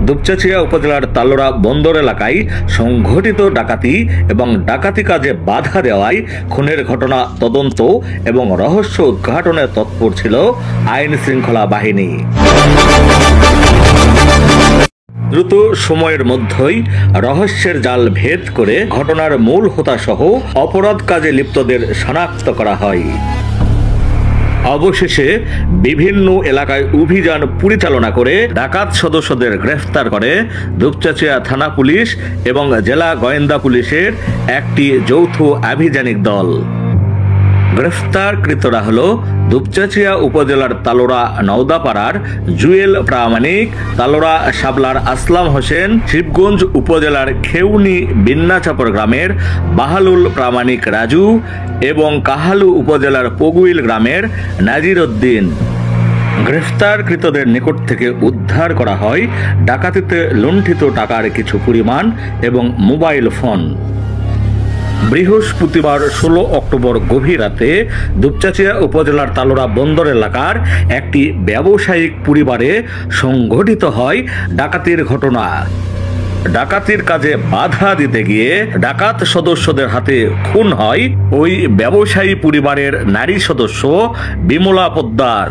দুপচাচিয়া উপজেলার তালোড়া বন্দর এলাকায় সংঘটিত ডাকাতি এবং ডাকাতি কাজে বাধা দেওয়ায় খুনের ঘটনা তদন্ত এবং রহস্য উদ্ঘাটনে তৎপর ছিল আইন শৃঙ্খলা বাহিনী। দ্রুত সময়ের মধ্যেই রহস্যের জাল ভেদ করে ঘটনার মূল হোতা সহ অপরাধ কাজে লিপ্তদের শনাক্ত করা হয়। অবশেষে বিভিন্ন এলাকায় অভিযান পরিচালনা করে ডাকাত সদস্যদের গ্রেফতার করে দুপচাচিয়া থানা পুলিশ এবং জেলা গোয়েন্দা পুলিশের একটি যৌথ আভিযানিক দল। গ্রেফতারকৃতরা হল দুপচাচিয়া উপজেলার তালোড়া নওদাপাড়ার জুয়েল প্রামাণিক, তালোড়া শাবলার আসলাম হোসেন, শিবগঞ্জ উপজেলার খেউনি বিন্নাচাপর গ্রামের বাহালুল প্রামাণিক রাজু এবং কাহালু উপজেলার পগুইল গ্রামের নাজির উদ্দিন। গ্রেফতারকৃতদের নিকট থেকে উদ্ধার করা হয় ডাকাতিতে লুণ্ঠিত টাকার কিছু পরিমাণ এবং মোবাইল ফোন। বৃহস্পতিবার 16 অক্টোবর গভীর রাতে দুপচাচিয়া উপজেলার তালোড়া বন্দর এলাকার একটি ব্যবসায়িক পরিবারে সংঘটিত হয় ডাকাতির ঘটনা। ডাকাতির কাজে বাধা দিতে গিয়ে ডাকাত সদস্যদের হাতে খুন হয় ওই ব্যবসায়ী পরিবারের নারী সদস্য বিমলা পোদ্দার।